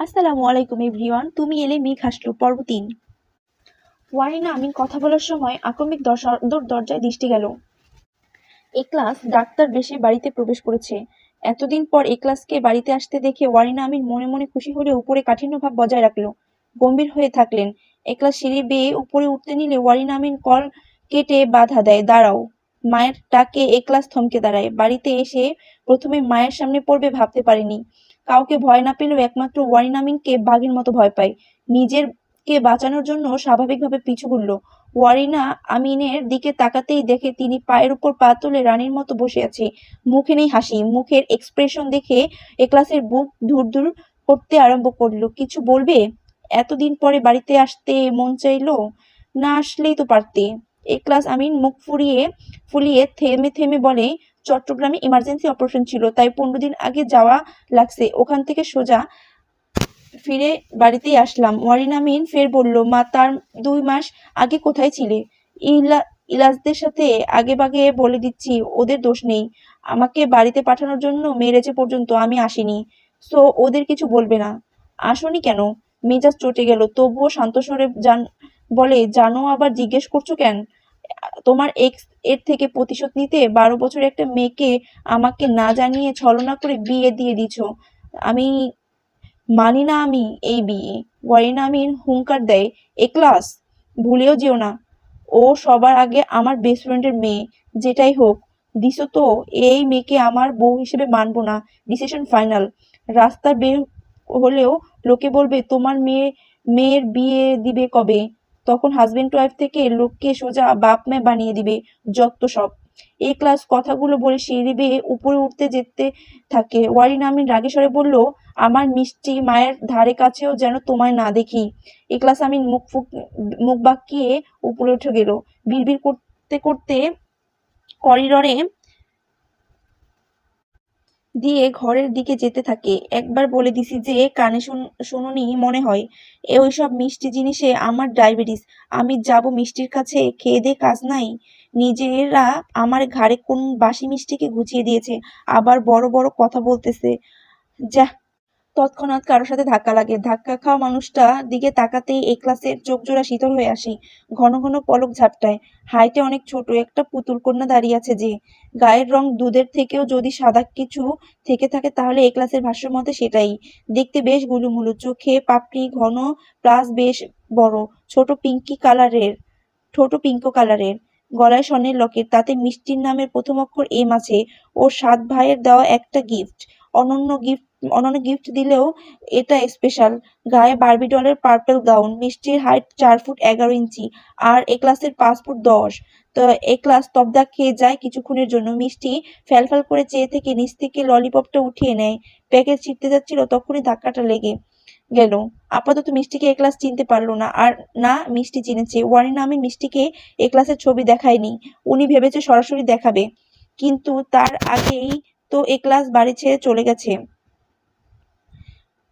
আসসালামু আলাইকুম এভরিওয়ান। তুমি এলে মেঘ হাসলো পর্ব ৩। ওয়ারিনা আমিন কথা বলার সময় আকস্মিক দরজায় দৃষ্টি গেল। এক্লাস ডাক্তার বেশে বাড়িতে প্রবেশ করেছে। এতদিন পর এক্লাসকে বাড়িতে আসতে দেখে ওয়ারিনা আমিন মনে মনে খুশি হলে উপরে কাঠিন্য ভাব বজায় রাখলো। গম্ভীর হয়ে থাকলেন। এক্লাস সিঁড়ি বেয়ে উপরে উঠতে নিলে ওয়ারিনা আমিন কল কেটে বাধা দেয়, দাঁড়াও। মায়ের ডাকে এক্লাস থমকে দাঁড়ায়। বাড়িতে এসে প্রথমে মায়ের সামনে পড়বে ভাবতে পারেনি। কাউকে ভয় না পেলেও একমাত্র ওয়ারিনা আমিনকে বাঘের মতো ভয় পায়। নিজেরকে বাঁচানোর জন্য স্বাভাবিকভাবে পিছু ঘুরল। ওয়ারিনা আমিনের দিকে তাকাতেই দেখে তিনি পায়ের উপর পা তুলে রানীর মতো বসে আছে। মুখে নেই হাসি। মুখের এক্সপ্রেশন দেখে এক্লাসের বুক ধুরধুর করতে আরম্ভ করলো। কিছু বলবে? এতদিন পরে বাড়িতে আসতে মন চাইলো? না আসলেই তো পারতে। এক্লাস আমিন মুখ ফুলিয়ে থেমে থেমে বলে, চট্টগ্রামে ইমার্জেন্সি অপারেশন ছিল, তাই 15 দিন আগে যাওয়া লাগছে। ওখান থেকে সোজা ফিরে বাড়িতেই আসলাম। ওয়ারিনা আমিন ফের বলল, মা তার 2 মাস আগে কোথায় ছিলে? ইলাজদের সাথে আগেভাগে বলে দিচ্ছি, ওদের দোষ নেই। আমাকে বাড়িতে পাঠানোর জন্য মেরেছে পর্যন্ত, আমি আসিনি। সো ওদের কিছু বলবে না। আসোনি কেন? মেজাজ চটে গেল, তবুও শান্ত স্বরে বলে, জানো আবার জিজ্ঞেস করছো কেন? তোমার এক্স এর থেকে প্রতিশোধ নিতে 12 বছরের একটা মেয়েকে আমাকে না জানিয়ে ছলনা করে বিয়ে দিয়ে দিছ। আমি মানি না আমি এই বিয়ে। ওয়ারিনা আমিন হুঙ্কার দেয়, এক্লাস, ভুলেও যেও না, ও সবার আগে আমার বেস্ট ফ্রেন্ডের মেয়ে। যেটাই হোক, দিছো তো। এই মেয়েকে আমার বউ হিসেবে মানবো না। Decision final. রাস্তা বের হলেও লোকে বলবে তোমার মেয়ের বিয়ে দিবে কবে? তখন হাজবেন্ড ওয়াইফ থেকে লোককে সোজা বাপ মেয়ে বানিয়ে দিবে। যত সব। এই ক্লাস কথাগুলো বলে সিঁড়ি বেয়ে উপরে উঠতে যেতে থাকে। ওয়ারিনা আমিন রাগে স্বরে বলল, আমার মিষ্টি মায়ের ধারে কাছেও যেন তোমায় না দেখি। এক্লাস আমিন মুখ বাঁকিয়ে উপরে উঠে গেল। বিড়বিড় করতে করতে করিডরে দিয়ে ঘরের দিকে যেতে থাকে। একবার বলে দিছি যে কানে শুনুনি মনে হয়। ওইসব মিষ্টি জিনিসে আমার ডায়াবেটিস। আমি যাব মিষ্টির কাছে? খেয়ে দে কাজ নাই। নিজেরা আমার ঘাড়ে কোন বাসি মিষ্টিকে গুছিয়ে দিয়েছে, আবার বড় বড় কথা বলতেছে। যাহ! তৎক্ষণাৎ কারো সাথে ধাক্কা লাগে। ধাক্কা খাওয়া মানুষটা দিকে তাকাতেই এক্লাসের চোখজোড়া শীতল হয়ে আসি। ঘন ঘন পলক ঝাপটায়। হাইটে অনেক ছোট একটা পুতুল কন্যা দাঁড়িয়ে আছে যে। গায়ের রং দুধের থেকেও যদি সাদা কিছু থেকে থাকে তাহলে এক্লাসের ভাষ্য মতে সেটাই। দেখতে বেশ গুলুমুলু, চোখে পাপড়ি ঘন, প্লাস বেশ বড়, ছোট পিঙ্ক কালারের। গলায় স্বর্ণের লকেট, তাতে মিষ্টির নামের প্রথম অক্ষর এম আছে। ওর 7 ভাইয়ের দেওয়া একটা গিফট। অনন্য গিফট দিলেও এটা স্পেশাল। গায়ে বার্বি ডলের পার্পল গাউন। মিষ্টির হাইট 4 ফুট 11 ইঞ্চি, আর এক্লাসের 5 ফুট 10। তো এক্লাস তবদা খেয়ে যায় কিছুক্ষণের জন্য। মিষ্টি ফ্যালফ্যাল করে চেয়ে থেকে নিচ থেকে ললিপপটা উঠিয়ে নেয়। প্যাকেট ছিঁড়তে যাচ্ছিল, তখনই ধাক্কাটা লেগে গেল। আপাতত মিষ্টিকে এক্লাস চিনতে পারল না, আর না মিষ্টি চিনেছে। ওয়ারিনা আমিন মিষ্টিকে এক্লাসের ছবি দেখায়নি। উনি ভেবেছে সরাসরি দেখাবে, কিন্তু তার আগেই তো এক্লাস বাড়ি ছেড়ে চলে গেছে।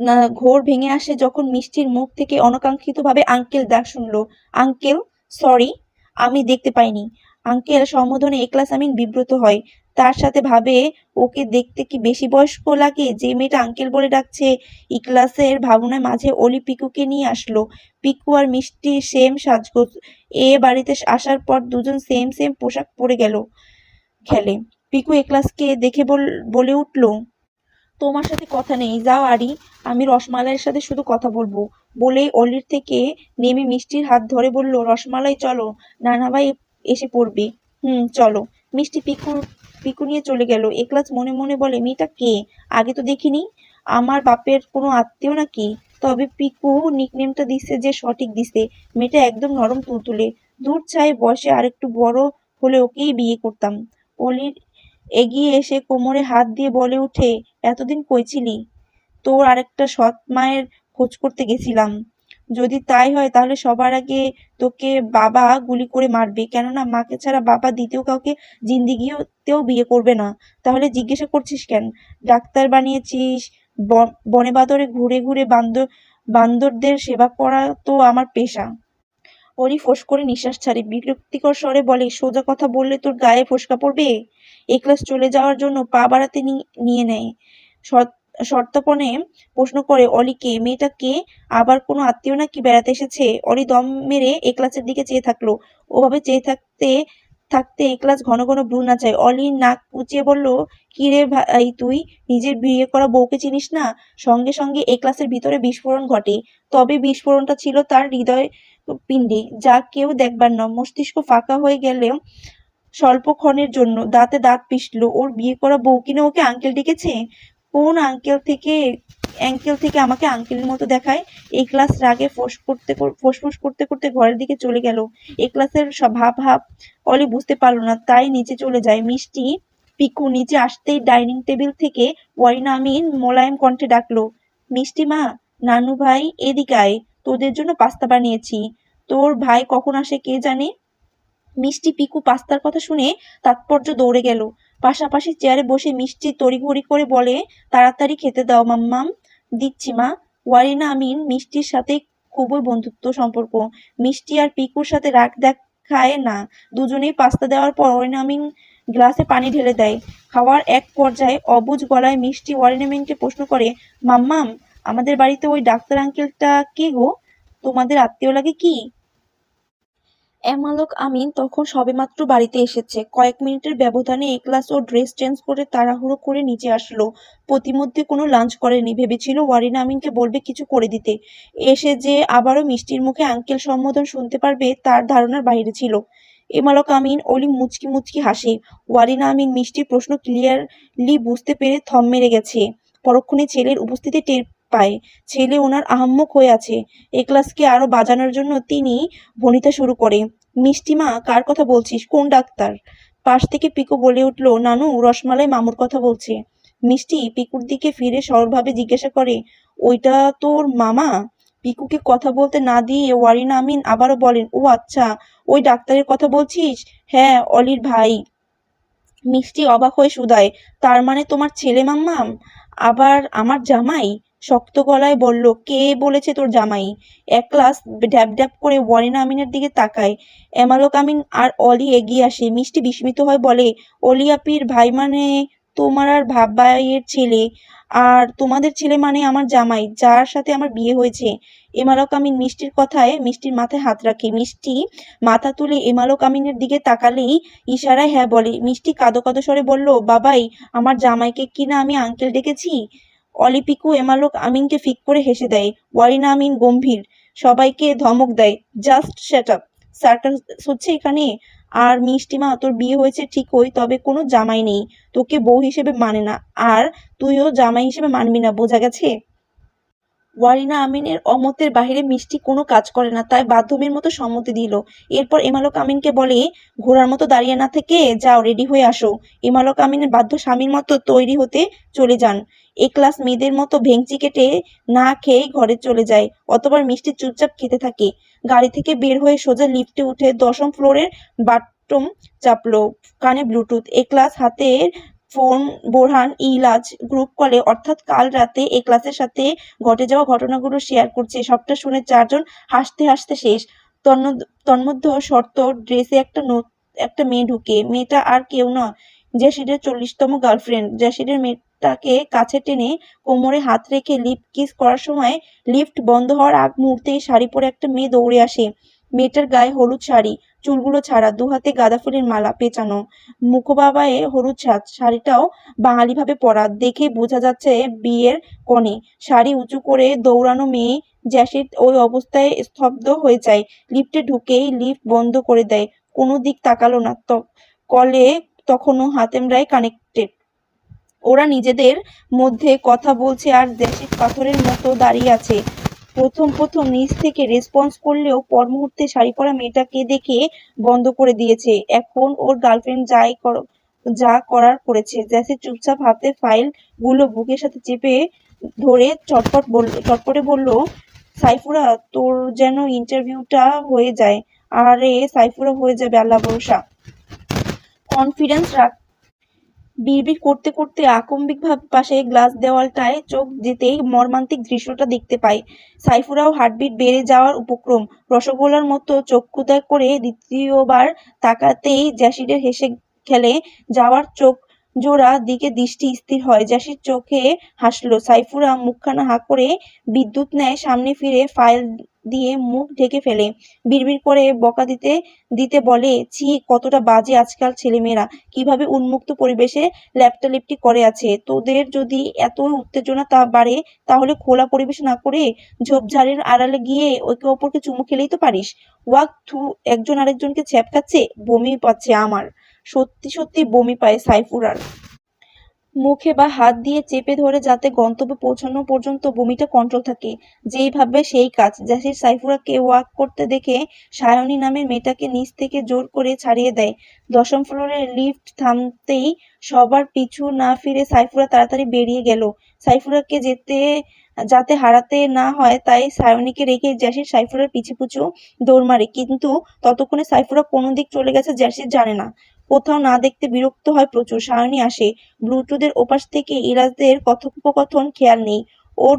না, ঘোর ভেঙে আসে যখন মিষ্টির মুখ থেকে অনাকাঙ্ক্ষিতভাবে আঙ্কেল ডাক শুনল। আঙ্কেল, সরি, আমি দেখতে পাইনি। আঙ্কেল সম্বোধনে এক্লাস আমিন বিব্রত হয়। তার সাথে ভাবে, ওকে দেখতে কি বেশি বয়স্ক লাগে যে মেয়েটা আঙ্কেল বলে ডাকছে? ইকলাসের ভাবনার মাঝে অলি পিকুকে নিয়ে আসলো। পিকু আর মিষ্টি সেম সাজগোজ। এ বাড়িতে আসার পর দুজন সেম সেম পোশাক পরে খেলে। পিকু এক্লাসকে দেখে বলে উঠল, তোমার সাথে কথা নেই, যাও আরি, আমি রসমালাইয়ের সাথে শুধু কথা বলবো। বলেই অলির থেকে নেমে মিষ্টির হাত ধরে বলল, রসমালাই চলো, নানা ভাই এসে পড়বে। চলো। মিষ্টি পিকু নিয়ে চলে গেল। এক্লাস মনে মনে বলে, মেয়েটা কে? আগে তো দেখিনি। আমার বাপের কোনো আত্মীয় নাকি? তবে পিকু নিকনেমটা দিছে যে সঠিক দিছে। মেয়েটা একদম নরম তুলতুলে। দূর ছাই, বয়সে আরেকটু বড় হলে ওকেই বিয়ে করতাম। অলির এগিয়ে এসে কোমরে হাত দিয়ে বলে উঠে, এতদিন কই ছিলি? তোর আরেকটা সৎ মায়ের খোঁজ করতে গেছিলাম। যদি তাই হয় তাহলে সবার আগে তোকে বাবা গুলি করে মারবে, কেননা মাকে ছাড়া বাবা দ্বিতীয় কাউকে জিন্দিগিতেও বিয়ে করবে না। তাহলে জিজ্ঞাসা করছিস কেন? ডাক্তার বানিয়েছিস, বনে বাদরে ঘুরে ঘুরে বান্দরদের সেবা করা তো আমার পেশা। অরি ফোঁস করে নিঃশ্বাস ছাড়ে। বিরক্তিকর স্বরে বলে, সোজা কথা বললে তোর গায়ে ফোসকা পড়বে। এক্লাস চলে যাওয়ার জন্য পা বাড়াতে নিয়ে নেয়। সর্তাপনে প্রশ্ন করে, অলিকে, মেয়েটা কে? আবার কোনো আত্মীয় নাকি বেড়াতে এসেছে? অলি দম মেরে একলাসের দিকে চেয়ে থাকলো। ওভাবে চেয়ে থাকতে থাকতে একলাস ঘন ঘন ভ্রু নাচায়। অলি নাক উঁচিয়ে বলল, কি রে ভাই তুই, নিজের বিয়ে করা বউকে চিনিস না? সঙ্গে সঙ্গে একলাসের ভিতরে বিস্ফোরণ ঘটে। তবে বিস্ফোরণটা ছিল তার হৃদয় পিণ্ডে, যা কেউ দেখবার নয়। মস্তিষ্ক ফাঁকা হয়ে গেলেও স্বল্পক্ষণের জন্য। দাঁতে দাঁত পিষল। ওর বিয়ে করা বউ কিনা ওকে আঙ্কেল ডেকেছে? কোন অ্যাঙ্কেল থেকে আমাকে আঙ্কেলের মতো দেখায়? একলাস রাগে ফোঁসফোঁস করতে করতে ঘরের দিকে চলে গেল। একলাসের ভাব অলি বুঝতে পারল না, তাই নিচে চলে যায়। মিষ্টি পিকু নিচে আসতেই ডাইনিং টেবিল থেকে ওয়ারিনা আমিন মোলায়েম কণ্ঠে ডাকলো, মিষ্টি মা, নানু ভাই, এদিকে আয়, তোদের জন্য পাস্তা বানিয়েছি। তোর ভাই কখন আসে কে জানে। মিষ্টি পিকু পাস্তার কথা শুনে তাৎপর্য দৌড়ে গেল। পাশাপাশি চেয়ারে বসে মিষ্টি তড়িঘড়ি করে বলে, তাড়াতাড়ি খেতে দাও মাম্মাম। দিচ্ছি মা। ওয়ারিনা আমিন মিষ্টির সাথে খুবই বন্ধুত্ব সম্পর্ক। মিষ্টি আর পিকুর সাথে রাগ দেখায় না। দুজনেই পাস্তা দেওয়ার পর ওয়ারিনা আমিন গ্লাসে পানি ঢেলে দেয়। খাওয়ার এক পর্যায়ে অবুঝ গলায় মিষ্টি ওয়ারিনা আমিনকে প্রশ্ন করে, মাম্মাম, আমাদের বাড়িতে ওই ডাক্তার আঙ্কেলটা কে গো? তোমাদের আত্মীয় লাগে কি? এমালক আমিন তখন সবেমাত্র বাড়িতে এসেছে। কয়েক মিনিটের ব্যবধানে একলাস ও ড্রেস চেঞ্জ করে তাড়াহুড়ো করে নিচে আসলো। প্রতিমধ্যে কোনো লাঞ্চ করেনি। ভেবেছিল ওয়ারিনা আমিনকে বলবে কিছু করে দিতে। এসে যে আবারও মিষ্টির মুখে আঙ্কেল সম্বোধন শুনতে পারবে তার ধারণার বাইরে ছিল। এমালক আমিন অলি মুচকি মুচকি হাসে। ওয়ারিনা আমিন মিষ্টির প্রশ্ন ক্লিয়ারলি বুঝতে পেরে থম মেরে গেছে। পরক্ষণে ছেলের উপস্থিতি টের পায়। ছেলে ওনার আহাম্মক হয়ে আছে। একলাসকে আরো বাজানোর জন্য তিনি ভনিতা শুরু করে, মিষ্টিমা, কার কথা বলছিস? কোন ডাক্তার? পাশ থেকে পিকু বলে উঠল, নানু, রসমালাই মামুর কথা বলছে। মিষ্টি পিকুর দিকে ফিরে সরলভাবে জিজ্ঞাসা করে, ওইটা তোর মামা? পিকুকে কথা বলতে না দিয়ে ওয়ারিনা আমিন আবারও বলেন, ও আচ্ছা, ওই ডাক্তারের কথা বলছিস? হ্যাঁ, অলির ভাই। মিষ্টি অবাক হয়ে শুধায়, তার মানে তোমার ছেলে মাম্মাম? আবার আমার জামাই? শক্ত গলায় বলল, কে বলেছে তোর জামাই? একলাস ড্যাব ড্যাব করে ওয়ারিনা আমিনের দিকে তাকায়। এমালক আমিন আর অলি এগিয়ে আসে। মিষ্টি বিস্মিত হয়ে বলে, অলি আপির ভাই মানে তোমার আর ভাইয়ের ছেলে, আর তোমাদের ছেলে মানে আমার জামাই, যার সাথে আমার বিয়ে হয়েছে। এমালক আমিন মিষ্টির কথায় মিষ্টির মাথায় হাত রাখে। মিষ্টি মাথা তুলে এমালক আমিনের দিকে তাকালেই ইশারায় হ্যাঁ বলে। মিষ্টি কাঁদো কাঁদো স্বরে বলল, বাবাই, আমার জামাইকে কিনা আমি আঙ্কেল ডেকেছি? অলি পিকু এমালক আমিনকে ফিক করে হেসে দেয়। ওয়ারিনা আমিন গম্ভীর সবাইকে ধমক দেয়, জাস্ট শ্যাট আপ। সার্কাস হচ্ছে এখানে। আর মিষ্টিমা, তোর বিয়ে হয়েছে ঠিকই, তবে কোনো জামাই নেই। তোকে বউ হিসেবে মানে না, আর তুইও জামাই হিসেবে মানবি না, বোঝা গেছে? ওয়ারিনা আমিনের অমতের বাহিরে মিষ্টি কোনো কাজ করে না, তাই বাধ্যমের মতো সম্মতি দিল। এরপর এমালক আমিনকে বলে, ঘোড়ার মতো দাঁড়িয়ে না থেকে যাও, রেডি হয়ে আসো। এমালক আমিনের বাধ্য স্বামীর মতো তৈরি হতে চলে যান। একলাস মেয়েদের মতো ভেংচি কেটে না খেয়ে ঘরে চলে যায়। অতবার মিষ্টি চুপচাপ খেতে থাকে। গাড়ি থেকে বের হয়ে সোজা লিফটে উঠে 10ম ফ্লোরের বাথরুম চাপলো। কানে ব্লুটুথ। একলাস হাতের ফোন। বোরহান ইলাজ গ্রুপ কলে, অর্থাৎ কাল রাতে একলাসের সাথে ঘটে যাওয়া ঘটনাগুলো শেয়ার করছে। সবটা শুনে চারজন হাসতে হাসতে শেষ। তন্মধ্যে শর্ত ড্রেসে একটা মেয়ে ঢুকে। মেয়েটা আর কেউ নয়, জ্যাসিডের 40তম গার্লফ্রেন্ড। জ্যাসিডের মেয়েটাকে কাছে টেনে কোমরে হাত রেখে লিপ কিস করার সময় লিফট বন্ধ হওয়ার আগ মুহূর্তেই শাড়ি পরে একটা মেয়ে দৌড়ে আসে। মেয়েটার গায়ে হলুদ শাড়ি, চুলগুলো ছাড়া, দুহাতে গাঁদা ফুলের মালা পেঁচানো, মুখবাবায়ে হলুদ সাজ। শাড়িটাও বাঙালি ভাবে পরা, দেখে বোঝা যাচ্ছে বিয়ের কনে। শাড়ি উঁচু করে দৌড়ানো মেয়ে। জ্যাসিড ওই অবস্থায় স্তব্ধ হয়ে যায়। লিফটে ঢুকেই লিফট বন্ধ করে দেয়। কোনো দিক তাকালো না। কলে তখনও হাতেমরাই কানেক্টেড। ওরা নিজেদের মধ্যে কথা বলছে আর জ্যাসিড পাথরের মতো দাঁড়িয়ে আছে। প্রথম নিচ থেকে রেসপন্স করলেও পর মুহূর্তে শাড়ি পরা মেয়েটাকে দেখে বন্ধ করে দিয়েছে। এখন ওর গার্লফ্রেন্ড যা করার করেছে। জ্যাসিড চুপচাপ হাতে ফাইল গুলো বুকের সাথে চেপে ধরে চটপটে বলল, সাইফুরা, তোর যেন ইন্টারভিউটা হয়ে যায়। আরে সাইফুরা, হয়ে যাবে, আল্লাহ ভরসা। কনফিডেন্স রাখ। বিড়বিড় করতে করতে আকস্মিকভাবে পাশে গ্লাস দেওয়ালটায় চোখ যেতেই মর্মান্তিক দৃশ্যটা দেখতে পায়। সাইফুরাও হার্টবিট বেড়ে যাওয়ার উপক্রম। রসগোল্লার মতো চক্ষুদায় করে দ্বিতীয়বার তাকাতেই জ্যাসিডের হেসে খেলে যাওয়ার চোখ জোড়া দিকে দৃষ্টি স্থির হয়। জাসির চোখে হাসল। সাইফুরা মুখখানা হাঁ করে বিদ্যুৎ ন্যায় সামনে ফিরে ফাইল দিয়ে মুখ ঢেকে ফেলে। বিড়বিড় করে বকা দিতে দিতে বলে, ছি, কতটা বাজে আজকাল ছেলেমেয়েরা, কিভাবে উন্মুক্ত পরিবেশে লেপটালেপটি করে আছে। তোদের যদি এত উত্তেজনা বাড়ে তাহলে খোলা পরিবেশ না করে ঝোপঝাড়ের আড়ালে গিয়ে একে অপরকে চুমু খেলেই তো পারিস। ওয়াক থু, একজন আরেকজনকে ছ্যাপকাচ্ছে। বমি পাচ্ছে আমার। সত্যি সত্যি বমি পায় সাইফুরার। মুখে বা হাত দিয়ে চেপে ধরে যাতে গন্তব্যে পৌঁছানো পর্যন্ত বমিটা কন্ট্রোল থাকে। যেই ভাববে সেই কাজ। জাসির সাইফুরাকে ওয়াক করতে দেখে সায়নী নামের মেয়েটাকে নিচ থেকে জোর করে ছাড়িয়ে দেয়। 10ম ফ্লোরে লিফট থামতেই সবার পিছু না ফিরে সাইফুরা তাড়াতাড়ি বেরিয়ে গেল। সাইফুরাকে যাতে হারাতে না হয় তাই সায়নীকে রেখে জাসির সাইফুরার পিছু পিছু দৌড় মারে। কিন্তু ততক্ষণে সাইফুরা কোন দিক চলে গেছে জাসির জানে না। কোথাও না দেখতে বিরক্ত হয় প্রচুর। সায়নী আসে। ব্লুটুথের ওপাশ থেকে ইরাজদের কথোপকথন খেয়াল নেই। ওর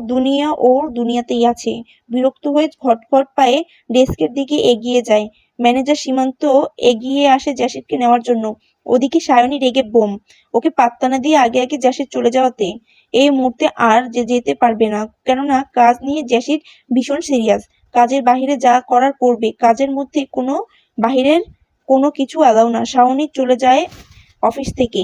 দুনিয়াতেই আছে। বিরক্ত হয়ে খটখট পায়ে ডেস্কের দিকে এগিয়ে যায়। ম্যানেজার সীমান্ত এগিয়ে আসে জাসিরকে নেওয়ার জন্য। ওদিকে সায়নী রেগে বোম। ওকে পাত্তা না দিয়ে আগে আগে জাসির চলে যাওয়াতে এই মুহূর্তে আর যেতে পারবে না। কেননা কাজ নিয়ে জাসির ভীষণ সিরিয়াস। কাজের বাহিরে যা করার করবে। কাজের মধ্যে বাহিরের কোনো কিছু আলাও না। শাওনী চলে যায় অফিস থেকে।